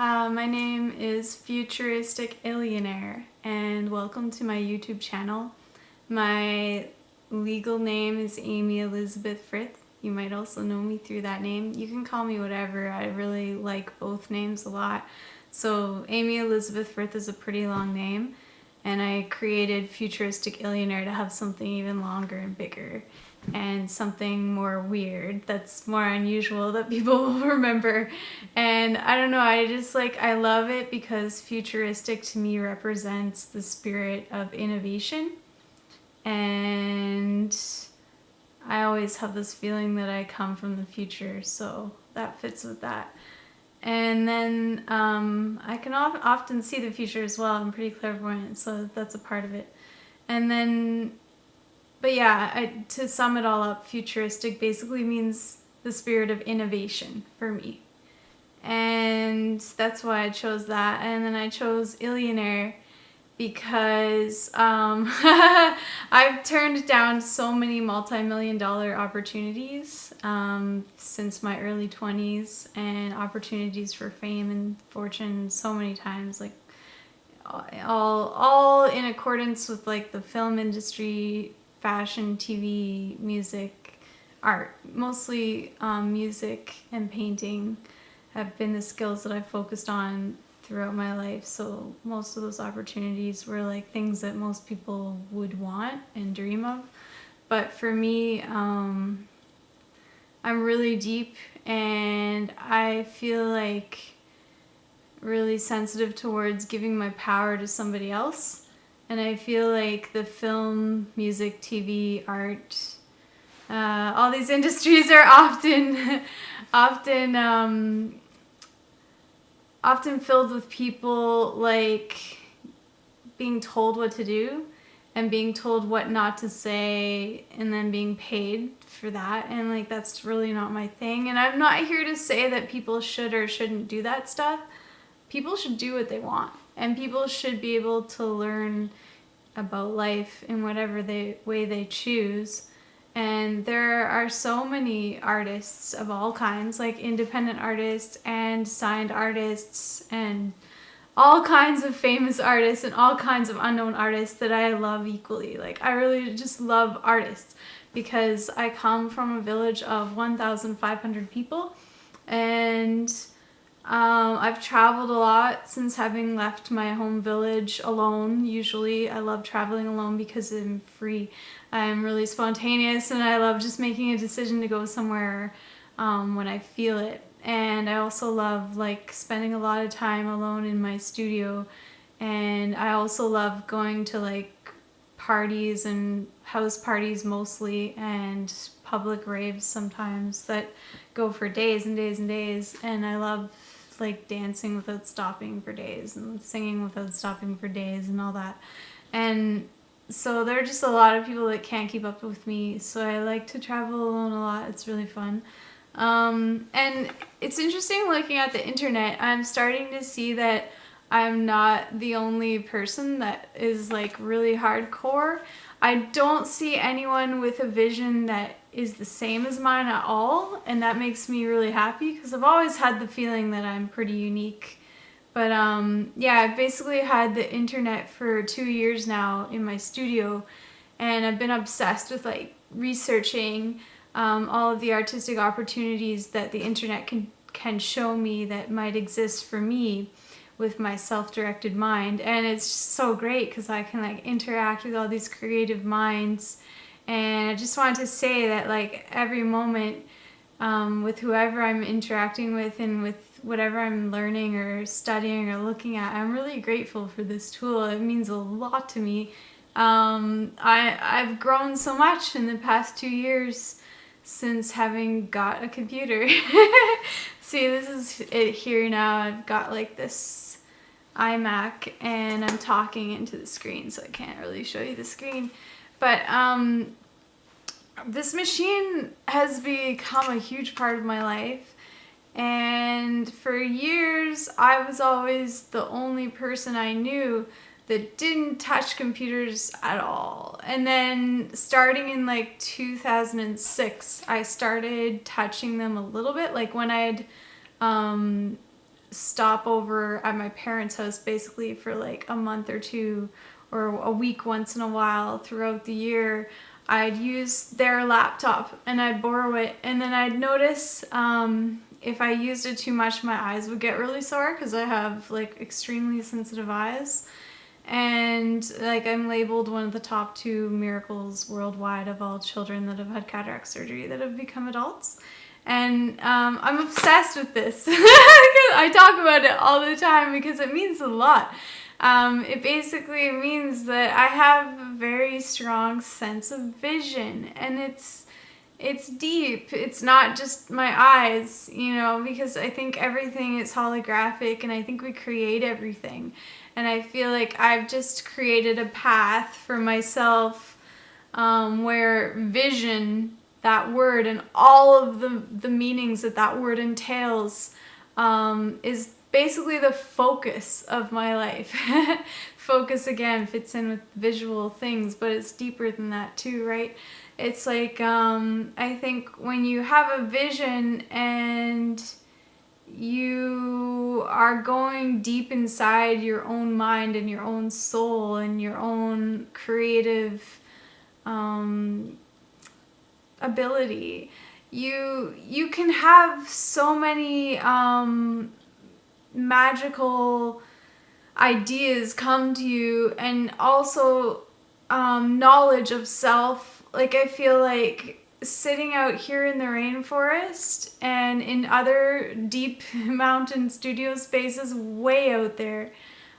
My name is Futuristic Illionaire, and welcome to my YouTube channel. My legal name is Amy Elizabeth Frith. You might also know me through that name. You can call me whatever. I really like both names a lot. So Amy Elizabeth Frith is a pretty long name, and I created Futuristic Illionaire to have something even longer and bigger and something more weird that's more unusual that people will remember. And I don't know, I love it because futuristic to me represents the spirit of innovation, and I always have this feeling that I come from the future, so that fits with that. And then I can often see the future as well. I'm pretty clairvoyant, so that's a part of it. And then, but yeah, to sum it all up, futuristic basically means the spirit of innovation for me. And that's why I chose that. And then I chose Illionaire because I've turned down so many multi-million-dollar opportunities since my early 20s, and opportunities for fame and fortune so many times, like all in accordance with like the film industry, fashion, TV, music, art. Mostly music and painting have been the skills that I've focused on throughout my life. So most of those opportunities were like things that most people would want and dream of. But for me, I'm really deep, and I feel like really sensitive towards giving my power to somebody else. And I feel like the film, music, TV, art, all these industries are often filled with people like being told what to do and being told what not to say, and then being paid for that. And like, that's really not my thing. And I'm not here to say that people should or shouldn't do that stuff. People should do what they want, and people should be able to learn about life in whatever way they choose. And there are so many artists of all kinds, like independent artists and signed artists and all kinds of famous artists and all kinds of unknown artists that I love equally. Like, I really just love artists because I come from a village of 1,500 people, and I've traveled a lot since having left my home village alone. Usually I love traveling alone because I'm free. I'm really spontaneous, and I love just making a decision to go somewhere when I feel it. And I also love like spending a lot of time alone in my studio. And I also love going to like parties and house parties mostly, and public raves sometimes that go for days and days and days. And I love like dancing without stopping for days and singing without stopping for days and all that. And so there are just a lot of people that can't keep up with me, so I like to travel alone a lot. It's really fun. And it's interesting looking at the internet. I'm starting to see that I'm not the only person that is like really hardcore. I don't see anyone with a vision that is the same as mine at all, and that makes me really happy because I've always had the feeling that I'm pretty unique. But yeah, I've basically had the internet for 2 years now in my studio, and I've been obsessed with like researching all of the artistic opportunities that the internet can show me that might exist for me with my self-directed mind. And it's so great because I can like interact with all these creative minds. And I just wanted to say that like every moment with whoever I'm interacting with and with whatever I'm learning or studying or looking at, I'm really grateful for this tool. It means a lot to me. I've grown so much in the past 2 years since having got a computer. See, this is it here now. I've got like this iMac, and I'm talking into the screen, so I can't really show you the screen. But this machine has become a huge part of my life. And for years, I was always the only person I knew that didn't touch computers at all. And then starting in like 2006, I started touching them a little bit. Like when I'd stop over at my parents' house basically for like a month or two or a week once in a while throughout the year, I'd use their laptop and I'd borrow it, and then I'd notice if I used it too much, my eyes would get really sore because I have like extremely sensitive eyes. And like I'm labeled one of the top 2 miracles worldwide of all children that have had cataract surgery that have become adults. And I'm obsessed with this. I talk about it all the time because it means a lot. It basically means that I have a very strong sense of vision, and it's deep. It's not just my eyes, you know, because I think everything is holographic, and I think we create everything. And I feel like I've just created a path for myself where vision, that word, and all of the meanings that that word entails is basically the focus of my life. Focus, again, fits in with visual things, but it's deeper than that too, right? It's like, I think when you have a vision and you are going deep inside your own mind and your own soul and your own creative ability, you can have so many magical ideas come to you, and also knowledge of self. Like I feel like sitting out here in the rainforest and in other deep mountain studio spaces way out there,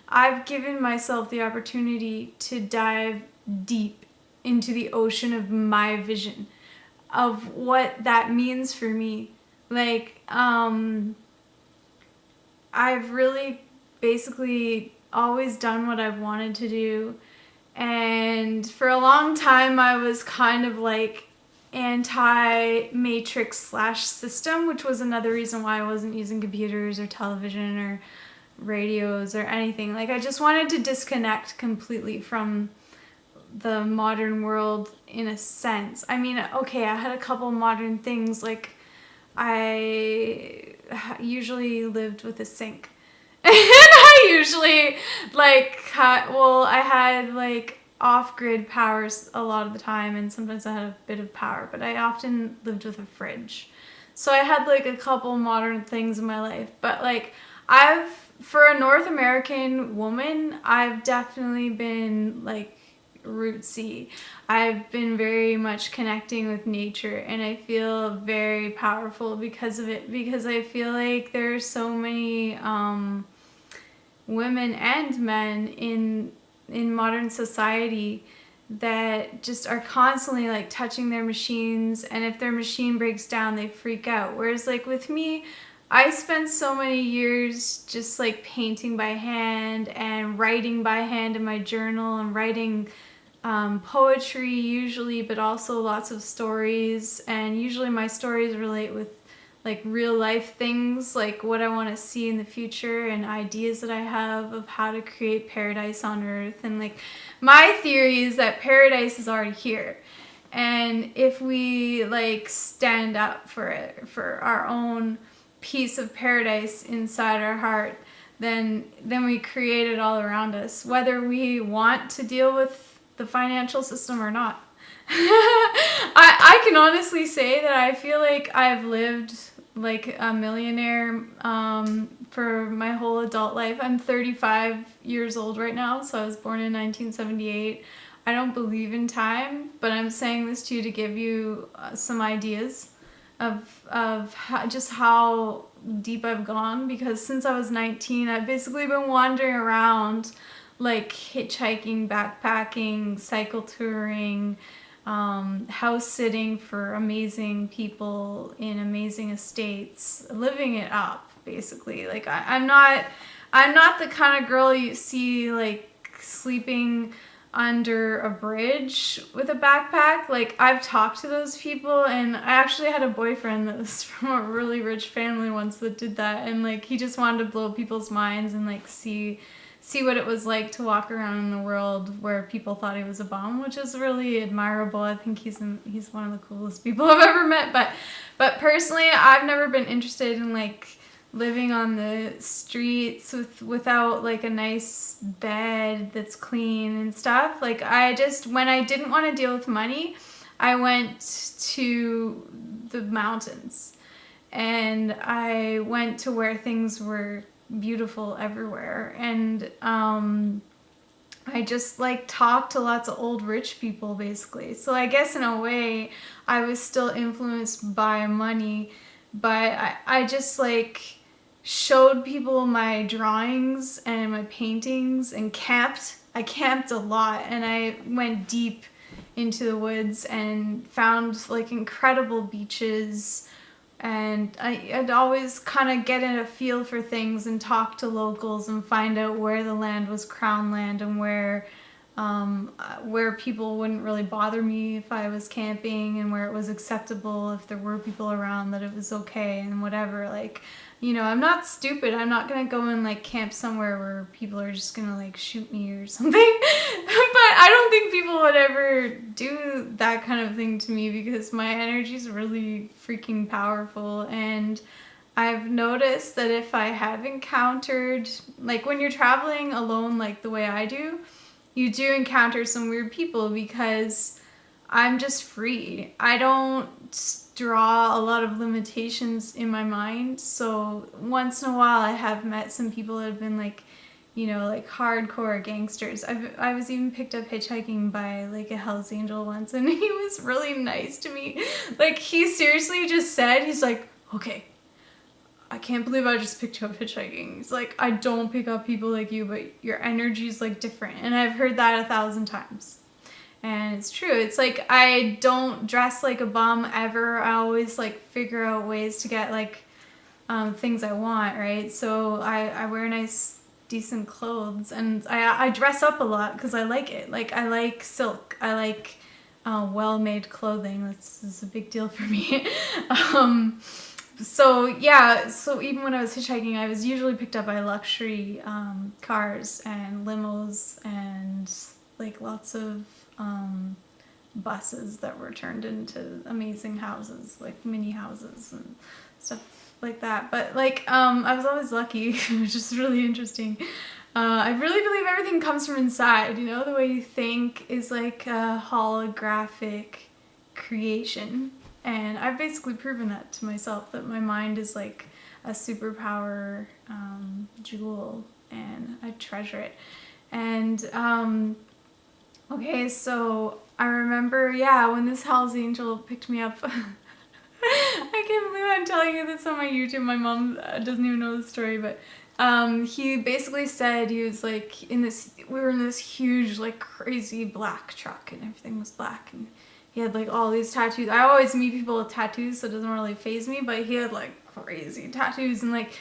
I've given myself the opportunity to dive deep into the ocean of my vision, of what that means for me. Like, I've really basically always done what I've wanted to do. And for a long time, I was kind of like anti-matrix slash system, which was another reason why I wasn't using computers or television or radios or anything. Like I just wanted to disconnect completely from the modern world in a sense. I mean, okay, I had a couple modern things, like I usually lived with a sink. And I usually I had like off-grid powers a lot of the time, and sometimes I had a bit of power, but I often lived with a fridge. So I had like a couple modern things in my life, but like for a North American woman, I've definitely been like rootsy. I've been very much connecting with nature, and I feel very powerful because of it, because I feel like there are so many women and men in modern society that just are constantly like touching their machines, and if their machine breaks down they freak out. Whereas like with me, I spent so many years just like painting by hand and writing by hand in my journal, and writing poetry usually, but also lots of stories, and usually my stories relate with like real life things, like what I want to see in the future and ideas that I have of how to create paradise on earth. And like my theory is that paradise is already here, and if we like stand up for it, for our own piece of paradise inside our heart, then we create it all around us, whether we want to deal with the financial system or not. I can honestly say that I feel like I've lived like a millionaire for my whole adult life. I'm 35 years old right now, so I was born in 1978. I don't believe in time, but I'm saying this to you to give you some ideas of how deep I've gone, because since I was 19, I've basically been wandering around, like hitchhiking, backpacking, cycle touring, house sitting for amazing people in amazing estates, living it up basically. Like I'm not the kind of girl you see like sleeping under a bridge with a backpack. Like I've talked to those people, and I actually had a boyfriend that was from a really rich family once that did that, and like he just wanted to blow people's minds and like see what it was like to walk around in the world where people thought he was a bum, which is really admirable. I think he's one of the coolest people I've ever met. But personally, I've never been interested in like living on the streets without like a nice bed that's clean and stuff. Like I just, when I didn't want to deal with money, I went to the mountains, and I went to where things were beautiful everywhere. And I just like talked to lots of old rich people basically. So I guess in a way I was still influenced by money, but I just like showed people my drawings and my paintings and camped. I camped a lot, and I went deep into the woods and found like incredible beaches. And I'd always kind of get in a feel for things and talk to locals and find out where the land was crown land, and where people wouldn't really bother me if I was camping, and where it was acceptable if there were people around, that it was okay and whatever. Like, you know, I'm not stupid. I'm not gonna go and like camp somewhere where people are just gonna like shoot me or something. But I don't think people would ever do that kind of thing to me, because my energy is really freaking powerful. And I've noticed that if I have encountered, like when you're traveling alone like the way I do, you do encounter some weird people, because I'm just free. I don't draw a lot of limitations in my mind. So once in a while I have met some people that have been like, you know, like hardcore gangsters. I was even picked up hitchhiking by like a Hells Angel once, and he was really nice to me. Like he seriously just said, he's like, okay, I can't believe I just picked you up hitchhiking. He's like, I don't pick up people like you, but your energy is like different. And I've heard that 1,000 times. And it's true. It's like I don't dress like a bum ever. I always like figure out ways to get like things I want, right? So I wear nice, decent clothes, and I dress up a lot because I like it. Like I like silk. I like well-made clothing. This is a big deal for me. So yeah, so even when I was hitchhiking, I was usually picked up by luxury cars and limos, and like lots of buses that were turned into amazing houses, like mini houses and stuff like that. But like I was always lucky, which is really interesting. I really believe everything comes from inside. You know, the way you think is like a holographic creation. And I've basically proven that to myself, that my mind is like a superpower jewel, and I treasure it. And okay, so I remember, yeah, when this Hells Angel picked me up. I can't believe I'm telling you this on my YouTube. My mom doesn't even know the story, but he basically said, he was like we were in this huge, like crazy black truck, and everything was black, and he had like all these tattoos. I always meet people with tattoos, so it doesn't really faze me, but he had like crazy tattoos, and like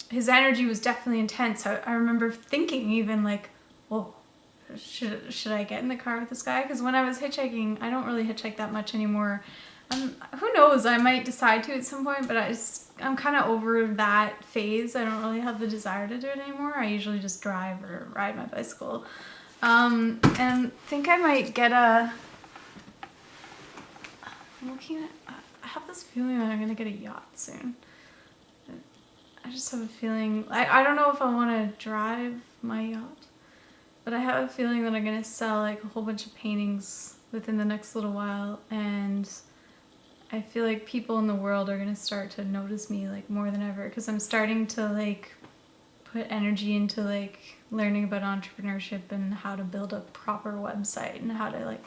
his energy was definitely intense. I remember thinking even like, whoa, should I get in the car with this guy? Because when I was hitchhiking, I don't really hitchhike that much anymore. Who knows, I might decide to at some point, but I'm kind of over that phase. I don't really have the desire to do it anymore. I usually just drive or ride my bicycle. And think I might get I'm looking at, I have this feeling that I'm gonna get a yacht soon. I just have a feeling, I don't know if I want to drive my yacht, but I have a feeling that I'm gonna sell like a whole bunch of paintings within the next little while, and I feel like people in the world are gonna start to notice me like more than ever, because I'm starting to like put energy into like learning about entrepreneurship and how to build a proper website, and how to like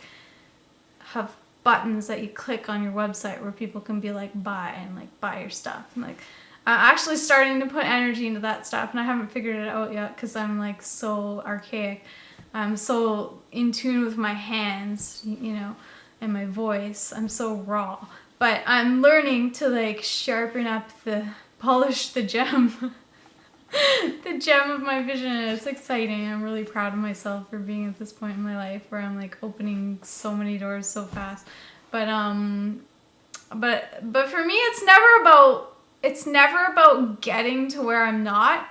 have buttons that you click on your website where people can be like buy, and like buy your stuff, and like I'm actually starting to put energy into that stuff, and I haven't figured it out yet because I'm like so archaic. I'm so in tune with my hands, you know, and my voice. I'm so raw. But I'm learning to like sharpen up polish the gem, the gem of my vision. And it's exciting. I'm really proud of myself for being at this point in my life where I'm like opening so many doors so fast. But for me, it's never about getting to where I'm not.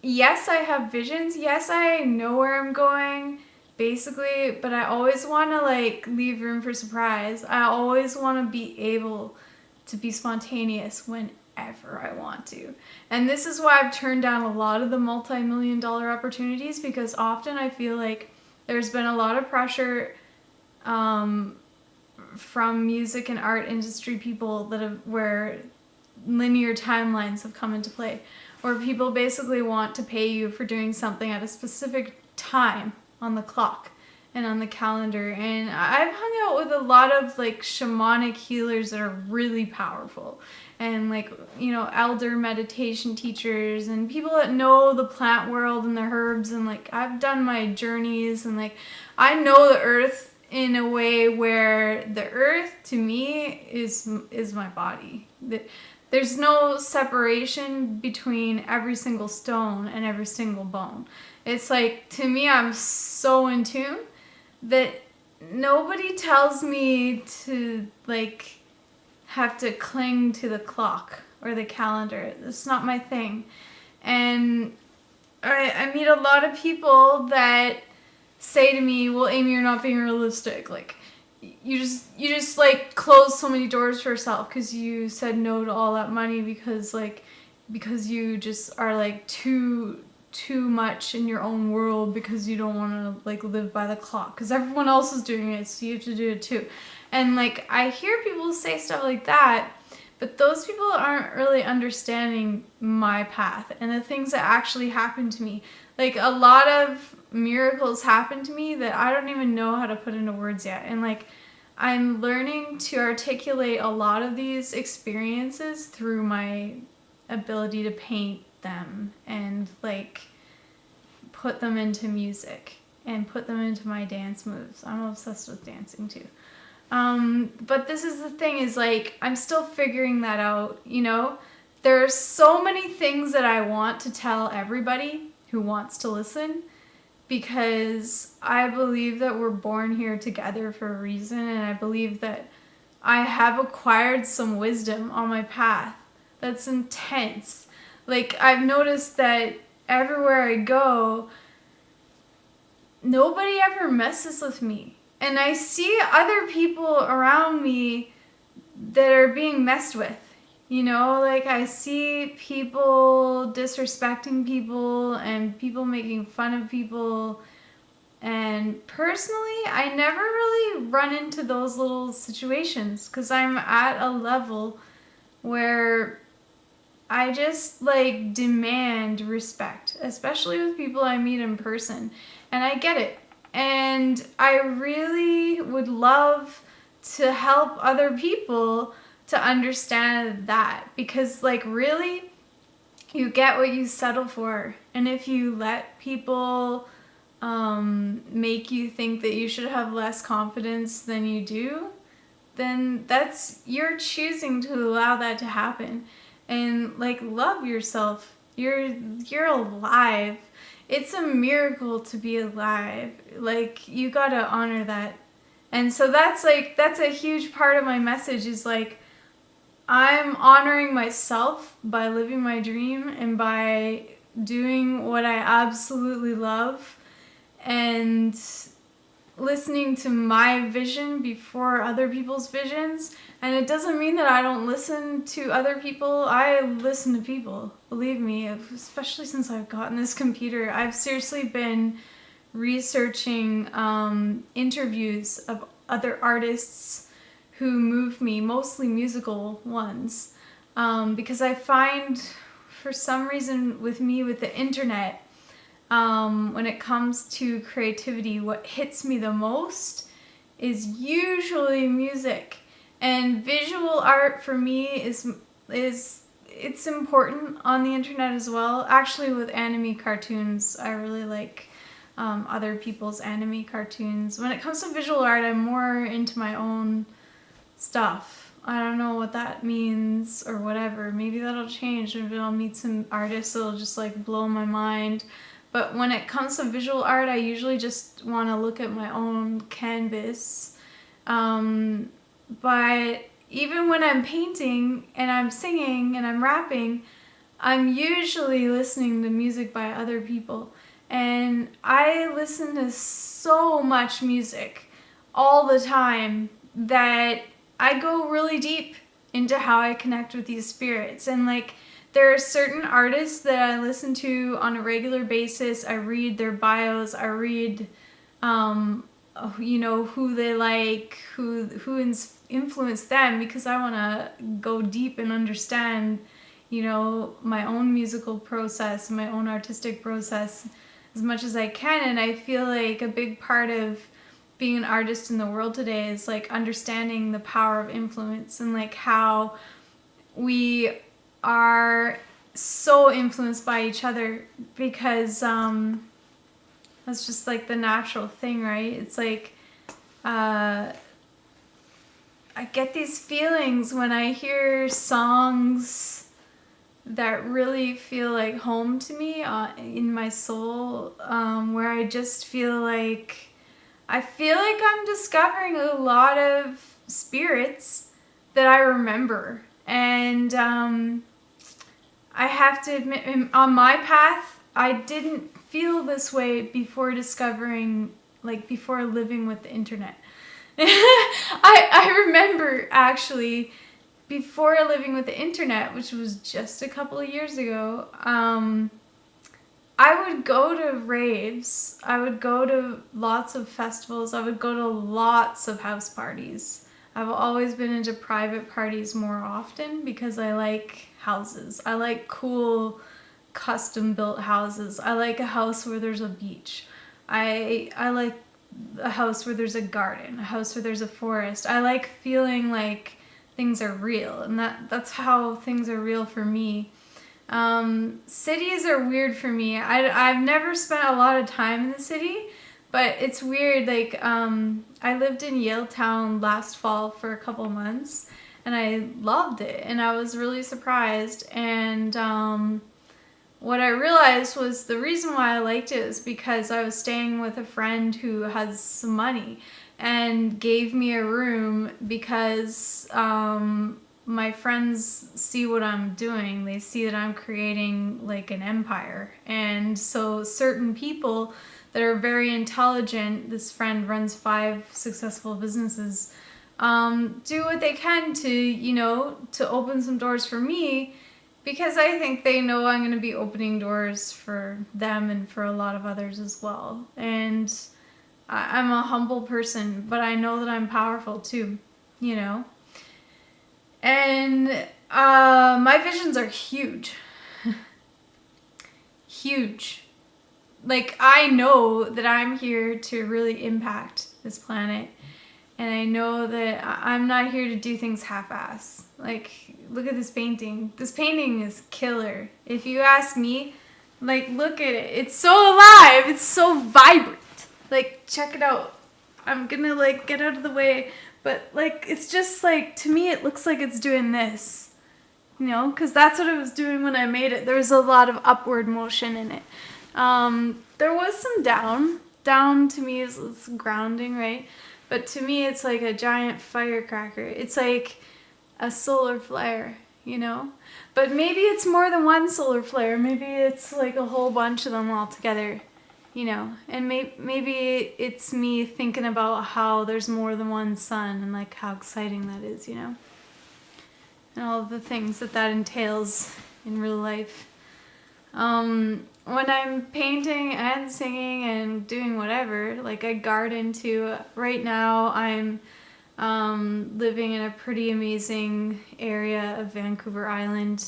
Yes, I have visions. Yes, I know where I'm going, basically, but I always want to like leave room for surprise. I always want to be able to be spontaneous whenever I want to. And this is why I've turned down a lot of the multi-million-dollar opportunities, because often I feel like there's been a lot of pressure from music and art industry people where linear timelines have come into play, where people basically want to pay you for doing something at a specific time on the clock and on the calendar. And I've hung out with a lot of like shamanic healers that are really powerful, and like, elder meditation teachers and people that know the plant world and the herbs, and like I've done my journeys, and like I know the earth in a way where the earth to me is my body. There's no separation between every single stone and every single bone. It's like, to me, I'm so in tune that nobody tells me to like have to cling to the clock or the calendar. It's not my thing. And I meet a lot of people that say to me, well, Amy, you're not being realistic. Like, you just like closed so many doors for yourself because you said no to all that money because you just are like too much in your own world, because you don't want to like live by the clock because everyone else is doing it, so you have to do it too. And like, I hear people say stuff like that, but those people aren't really understanding my path and the things that actually happened to me. Like, a lot of miracles happened to me that I don't even know how to put into words yet. And like, I'm learning to articulate a lot of these experiences through my ability to paint them and like put them into music and put them into my dance moves. I'm obsessed with dancing too. But this is the thing, is like, I'm still figuring that out, There are so many things that I want to tell everybody who wants to listen, because I believe that we're born here together for a reason, and I believe that I have acquired some wisdom on my path that's intense. Like, I've noticed that everywhere I go, nobody ever messes with me. And I see other people around me that are being messed with. Like, I see people disrespecting people and people making fun of people. And personally, I never really run into those little situations because I'm at a level where I just like demand respect, especially with people I meet in person. And I get it. And I really would love to help other people to understand that, because like, really, you get what you settle for. And if you let people make you think that you should have less confidence than you do, then you're choosing to allow that to happen. And like, love yourself. You're alive. It's a miracle to be alive. Like, you gotta honor that. And so that's a huge part of my message, is like, I'm honoring myself by living my dream and by doing what I absolutely love and listening to my vision before other people's visions. And it doesn't mean that I don't listen to other people. I listen to people, believe me, especially since I've gotten this computer. I've seriously been researching interviews of other artists who move me, mostly musical ones, because I find, for some reason, with the internet, when it comes to creativity, what hits me the most is usually music. And visual art for me is it's important on the internet as well. Actually, with anime cartoons, I really like other people's anime cartoons. When it comes to visual art, I'm more into my own stuff. I don't know what that means or whatever. Maybe that'll change. Maybe I'll meet some artists that'll just like blow my mind. But when it comes to visual art, I usually just want to look at my own canvas. But even when I'm painting and I'm singing and I'm rapping, I'm usually listening to music by other people. And I listen to so much music all the time that I go really deep into how I connect with these spirits. And like, there are certain artists that I listen to on a regular basis. I read their bios. I read, who they like, who influenced them, because I want to go deep and understand, my own musical process, my own artistic process as much as I can. And I feel like a big part of being an artist in the world today is like understanding the power of influence, and like how we are so influenced by each other, because that's just like the natural thing, right? It's like I get these feelings when I hear songs that really feel like home to me in my soul, where I just feel like I'm discovering a lot of spirits that I remember. And I have to admit, on my path, I didn't feel this way before before living with the internet. I remember actually, before living with the internet, which was just a couple of years ago, I would go to raves, I would go to lots of festivals, I would go to lots of house parties. I've always been into private parties more often because I like houses. I like cool custom built houses. I like a house where there's a beach. I like a house where there's a garden, a house where there's a forest. I like feeling like things are real, and that's how things are real for me. Cities are weird for me. I've never spent a lot of time in the city, but it's weird. Like, I lived in Yaletown last fall for a couple months, and I loved it, and I was really surprised. And what I realized was the reason why I liked it is because I was staying with a friend who has some money and gave me a room because my friends see what I'm doing. They see that I'm creating like an empire. And so certain people that are very intelligent, this friend runs 5 successful businesses, do what they can to open some doors for me, because I think they know I'm going to be opening doors for them and for a lot of others as well. And I'm a humble person, but I know that I'm powerful too, And my visions are huge. Huge. Like, I know that I'm here to really impact this planet. And I know that I'm not here to do things half-ass. Like, look at this painting. This painting is killer. If you ask me, like, look at it. It's so alive. It's so vibrant. Like, check it out. I'm gonna, like, get out of the way. But, like, it's just, like, to me, it looks like it's doing this. Because that's what it was doing when I made it. There was a lot of upward motion in it. There was some down. Down, to me, is grounding, right? But to me, it's like a giant firecracker. It's like a solar flare, But maybe it's more than one solar flare. Maybe it's like a whole bunch of them all together, And maybe it's me thinking about how there's more than one sun and like how exciting that is, And all the things that entails in real life. When I'm painting and singing and doing whatever, like I garden too. Right now I'm living in a pretty amazing area of Vancouver Island,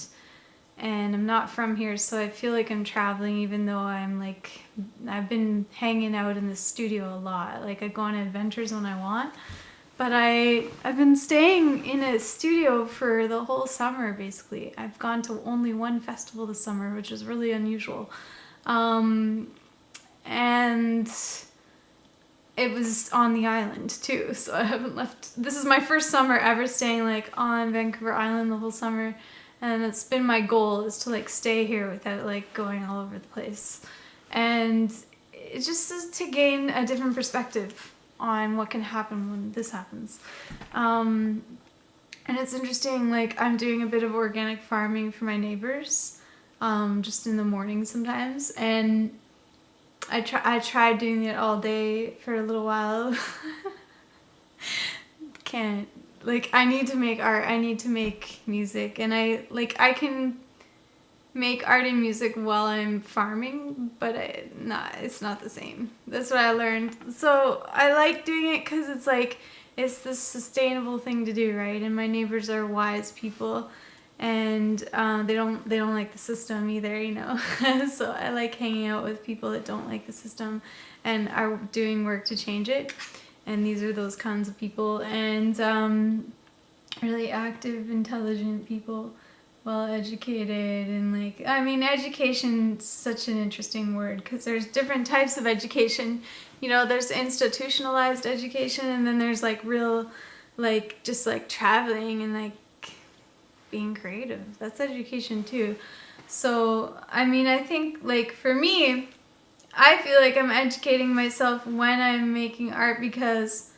and I'm not from here, so I feel like I'm traveling, even though I've been hanging out in the studio a lot. Like, I go on adventures when I want, but I've been staying in a studio for the whole summer, basically. I've gone to only one festival this summer, which is really unusual. And it was on the island too, so I haven't left. This is my first summer ever staying like on Vancouver Island the whole summer, and it's been my goal is to like stay here without like going all over the place. And it just is to gain a different perspective on what can happen when this happens. And it's interesting, like I'm doing a bit of organic farming for my neighbors, just in the morning sometimes, and I tried doing it all day for a little while. Can't like, I need to make art. I need to make music. And I can make art and music while I'm farming, but it's not the same. That's what I learned. So I like doing it because it's like, it's the sustainable thing to do, right? And my neighbors are wise people, and they don't like the system either, you know. So I like hanging out with people that don't like the system and are doing work to change it. And these are those kinds of people, and really active, intelligent people, well educated, and like, I mean, education's such an interesting word because there's different types of education. You know, there's institutionalized education, and then there's like real, like, just like traveling and like being creative. That's education too. So, I mean, I think, like, for me, I feel like I'm educating myself when I'm making art because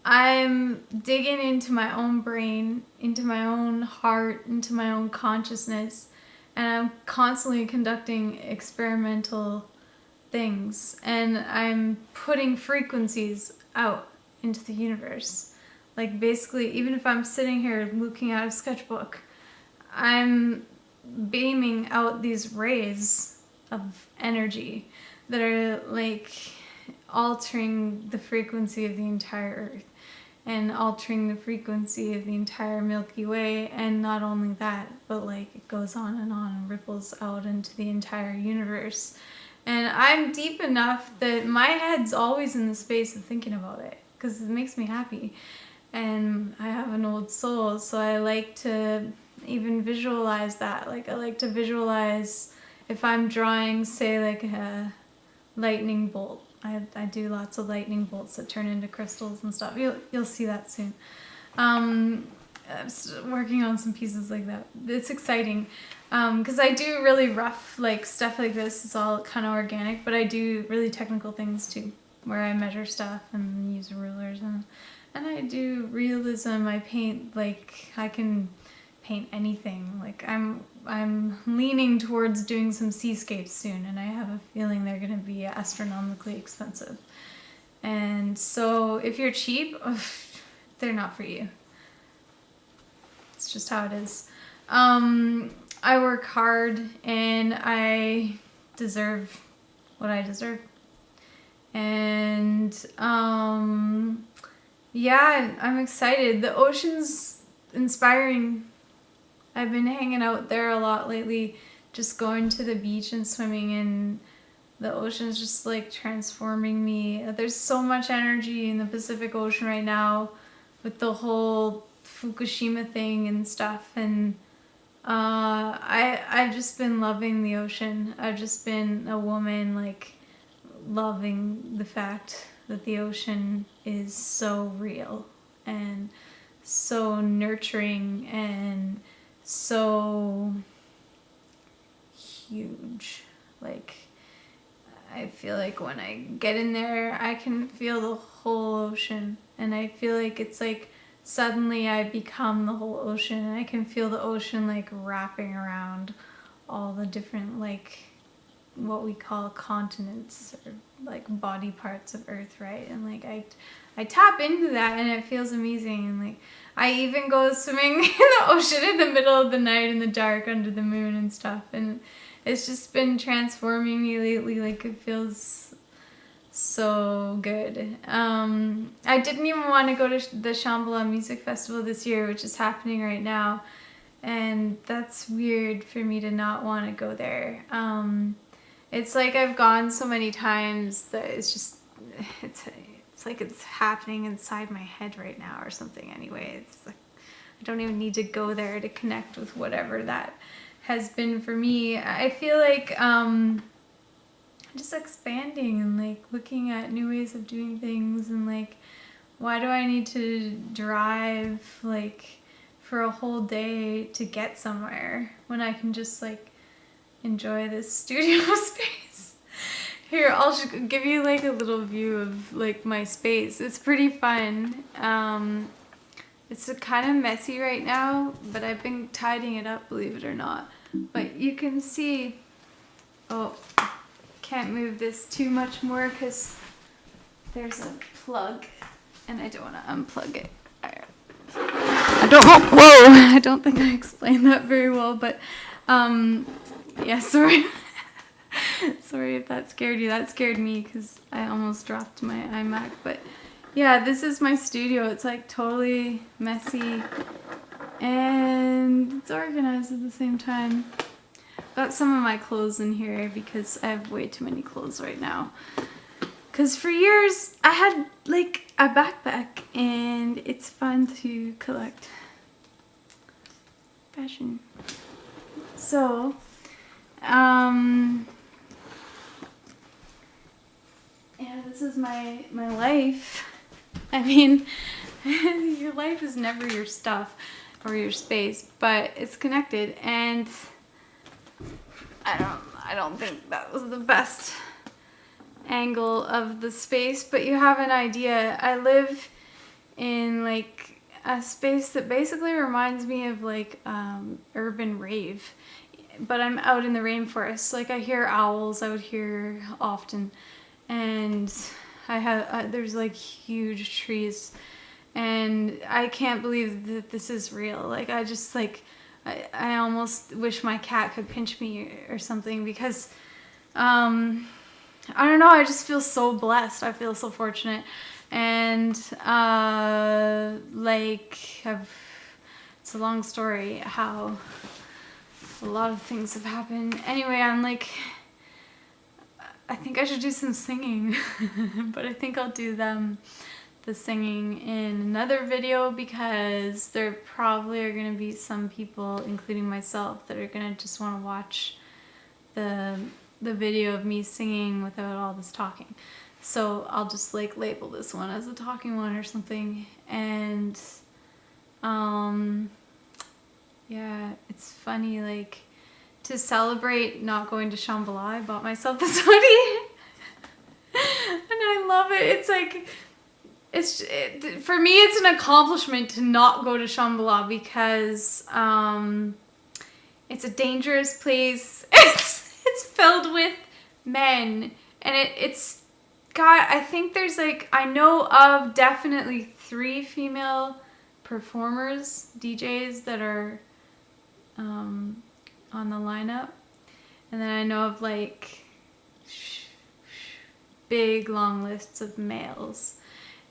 I'm digging into my own brain, into my own heart, into my own consciousness, and I'm constantly conducting experimental things, and I'm putting frequencies out into the universe. Like, basically, even if I'm sitting here looking at a sketchbook, I'm beaming out these rays of energy that are like altering the frequency of the entire earth and altering the frequency of the entire Milky Way. And not only that, but like, it goes on and ripples out into the entire universe. And I'm deep enough that my head's always in the space of thinking about it because it makes me happy. And I have an old soul, so I like to even visualize that. Like, I like to visualize if I'm drawing, say, like a lightning bolt. I do lots of lightning bolts that turn into crystals and stuff. You'll see that soon. I'm working on some pieces like that. It's exciting because I do really rough, like, stuff like this. It's all kind of organic, but I do really technical things too, where I measure stuff and use rulers, and I do realism. I paint, like, I can paint anything. Like, I'm leaning towards doing some seascapes soon, and I have a feeling they're going to be astronomically expensive. And so if you're cheap, they're not for you. It's just how it is. I work hard, and I deserve what I deserve. And yeah, I'm excited. The ocean's inspiring. I've been hanging out there a lot lately, just going to the beach and swimming, and the ocean's just like transforming me. There's so much energy in the Pacific Ocean right now with the whole Fukushima thing and stuff, and I've just been loving the ocean. I've just been a woman, like, loving the fact that the ocean is so real and so nurturing and so huge. Like, I feel like when I get in there, I can feel the whole ocean, and I feel like it's like suddenly I become the whole ocean, and I can feel the ocean like wrapping around all the different, like, what we call continents, or like body parts of Earth, right? And like, I tap into that, and it feels amazing. And like, I even go swimming in the ocean in the middle of the night in the dark under the moon and stuff, and it's just been transforming me lately. Like, it feels so good. I didn't even want to go to the Shambhala Music Festival this year, which is happening right now, and that's weird for me to not want to go there. It's like I've gone so many times that it's like it's happening inside my head right now or something. Anyway, it's like I don't even need to go there to connect with whatever that has been for me. I feel like just expanding and like looking at new ways of doing things, and like, why do I need to drive like for a whole day to get somewhere when I can just like enjoy this studio space? Here, I'll give you like a little view of like my space. It's pretty fun. It's kind of messy right now, but I've been tidying it up, believe it or not. But you can see, oh, can't move this too much more because there's a plug and I don't want to unplug it. I don't think I explained that very well, but yeah, sorry. Sorry if that scared you. That scared me because I almost dropped my iMac. But yeah, this is my studio. It's like totally messy and it's organized at the same time. Got some of my clothes in here because I have way too many clothes right now. Because for years I had like a backpack and it's fun to collect fashion. So, yeah, this is my life. I mean, your life is never your stuff or your space, but it's connected, and I don't think that was the best angle of the space, but you have an idea. I live in like a space that basically reminds me of like urban rave, but I'm out in the rainforest. Like I hear owls out here often, and I have there's like huge trees, and I can't believe that this is real. Like I just like I almost wish my cat could pinch me or something because I don't know, I just feel so blessed. I feel so fortunate. And like it's a long story how a lot of things have happened. Anyway, I'm like, I think I should do some singing, but I think I'll do the singing in another video because there probably are going to be some people, including myself, that are going to just want to watch the video of me singing without all this talking. So I'll just like label this one as a talking one or something. And yeah, it's funny, like to celebrate not going to Shambhala, I bought myself this hoodie and I love it. It's like for me it's an accomplishment to not go to Shambhala because it's a dangerous place. It's filled with men, and it's got, I think there's like, I know of definitely 3 female performers, DJs that are on the lineup, and then I know of like big long lists of males.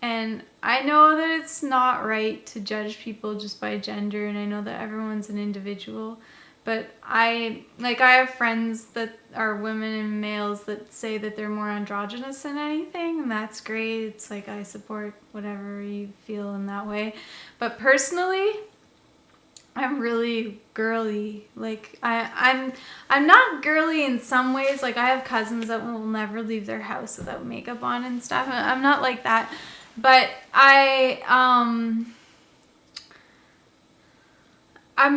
And I know that it's not right to judge people just by gender, and I know that everyone's an individual, but I have friends that are women and males that say that they're more androgynous than anything, and that's great. It's like I support whatever you feel in that way. But personally, I'm really girly. Like I'm not girly in some ways. Like I have cousins that will never leave their house without makeup on and stuff. I'm not like that. But I'm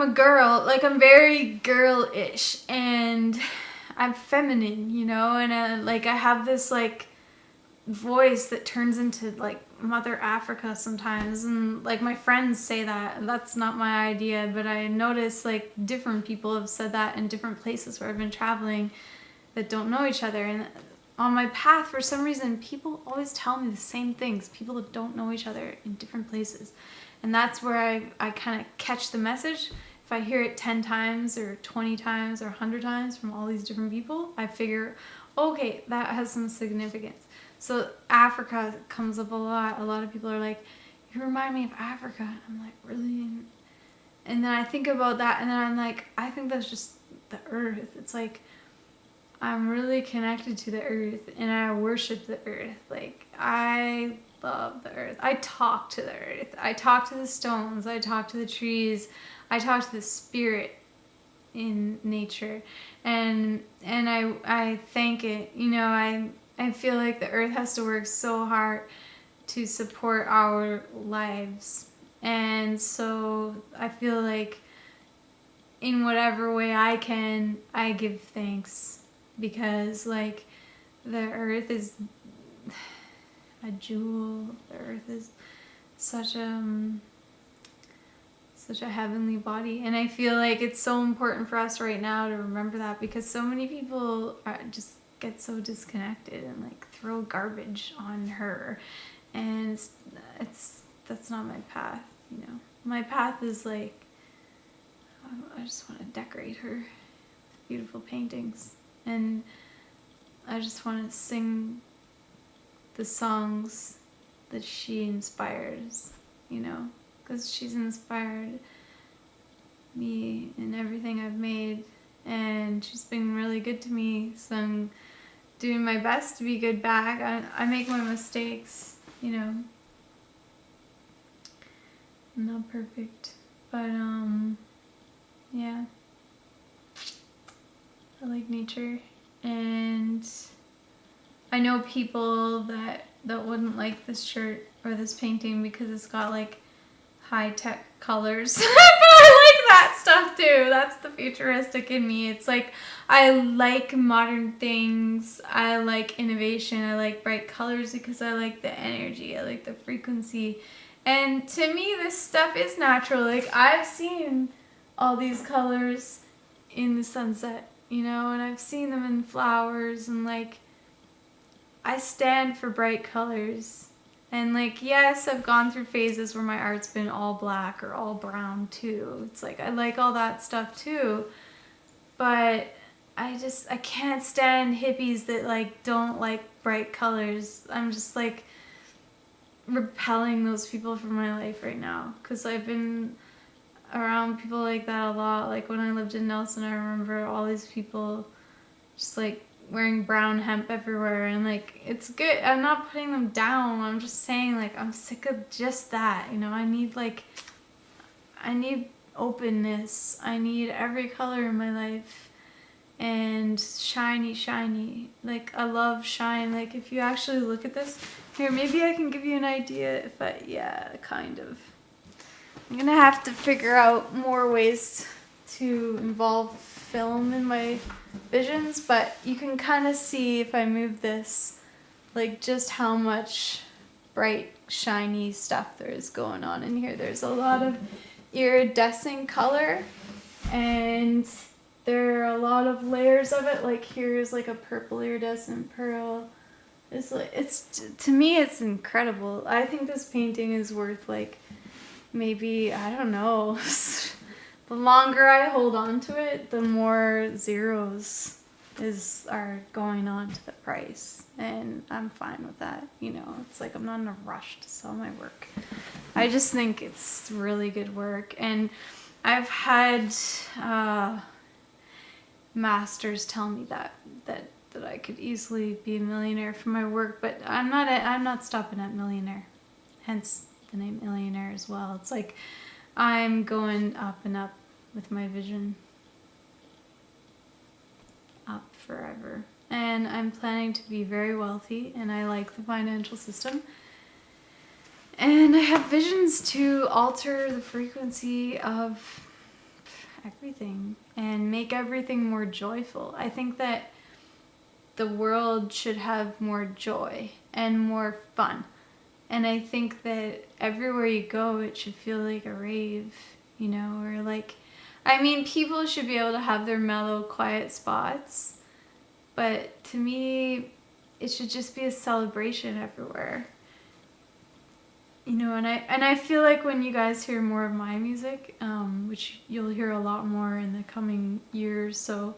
a girl. Like I'm very girl-ish, and I'm feminine, you know, and like I have this like voice that turns into like Mother Africa sometimes, and like my friends say that, and that's not my idea, but I notice like different people have said that in different places where I've been traveling that don't know each other. And on my path, for some reason, people always tell me the same things, people that don't know each other in different places. And that's where I kind of catch the message. If I hear it 10 times or 20 times or 100 times from all these different people, I figure, okay, that has some significance. So Africa comes up a lot. A lot of people are like, you remind me of Africa. I'm like, really? And then I think about that, and then I'm like, I think that's just the earth. It's like, I'm really connected to the earth, and I worship the earth. Like, I love the earth. I talk to the earth. I talk to the stones. I talk to the trees. I talk to the spirit in nature, and I thank it. You know, I feel like the earth has to work so hard to support our lives, and so I feel like in whatever way I can, I give thanks, because like the earth is a jewel. The earth is such a heavenly body, and I feel like it's so important for us right now to remember that, because so many people just get so disconnected and like throw garbage on her, and that's not my path, you know. my path is like, I just want to decorate her with beautiful paintings. And I just want to sing the songs that she inspires, you know, because she's inspired me in everything I've made, and she's been really good to me, so I'm doing my best to be good back. I make my mistakes, you know. I'm not perfect, but yeah, I like nature, and I know people that wouldn't like this shirt or this painting because it's got like high-tech colors. But I like that stuff too. That's the futuristic in me. It's like I like modern things. I like innovation. I like bright colors because I like the energy. I like the frequency. And to me, this stuff is natural. Like, I've seen all these colors in the sunset, you know, and I've seen them in flowers, and like, I stand for bright colors. And like, yes, I've gone through phases where my art's been all black or all brown too. It's like, I like all that stuff too. But I can't stand hippies that like don't like bright colors. I'm just like repelling those people from my life right now, because I've been around people like that a lot. Like when I lived in Nelson, I remember all these people just like wearing brown hemp everywhere, and like, it's good. I'm not putting them down. I'm just saying, like, I'm sick of just that, you know. I need openness. I need every color in my life, and shiny. Like, I love shine. Like, if you actually look at this here, maybe I can give you an idea. Yeah, kind of. I'm gonna have to figure out more ways to involve film in my visions, but you can kind of see if I move this, like, just how much bright, shiny stuff there is going on in here. There's a lot of iridescent color, and there are a lot of layers of it. Like, here's like a purple iridescent pearl. To me, it's incredible. I think this painting is worth, like, maybe, I don't know, the longer I hold on to it, the more zeros are going on to the price, and I'm fine with that. You know, it's like, I'm not in a rush to sell my work. I just think it's really good work, and I've had masters tell me that I could easily be a millionaire from my work, but I'm not stopping at millionaire. Hence the name Millionaire as well. It's like, I'm going up and up with my vision. Up forever. And I'm planning to be very wealthy, and I like the financial system. And I have visions to alter the frequency of everything and make everything more joyful. I think that the world should have more joy and more fun. And I think that everywhere you go, it should feel like a rave, you know, or like, I mean, people should be able to have their mellow, quiet spots, but to me, it should just be a celebration everywhere. You know, and I feel like when you guys hear more of my music, which you'll hear a lot more in the coming years, so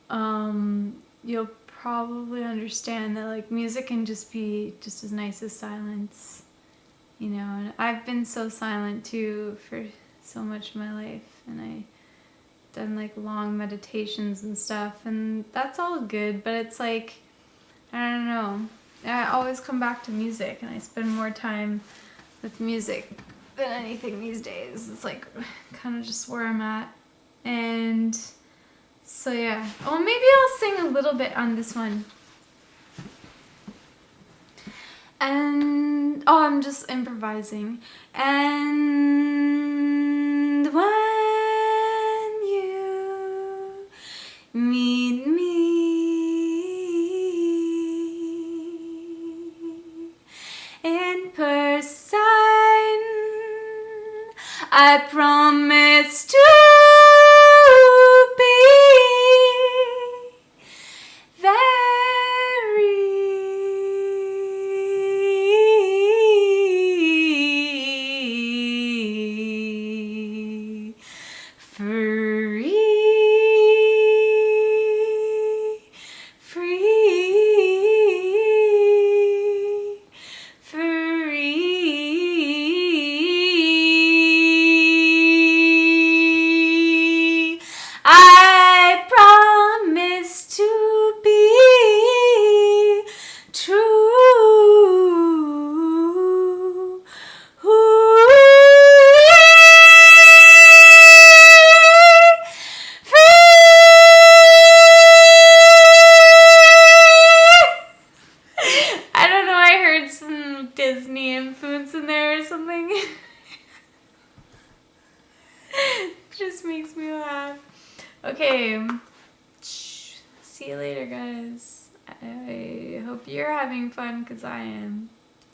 you'll probably understand that, like, music can just be just as nice as silence, you know. And I've been so silent too for so much of my life, and I done like long meditations and stuff, and that's all good, but it's like, I don't know, I always come back to music, and I spend more time with music than anything these days. It's like kind of just where I'm at. And so yeah, well, maybe I'll sing a little bit on this one. And I'm just improvising. And when you meet me in person, I promise to be very Okay. See you later, guys. I hope you're having fun because I am.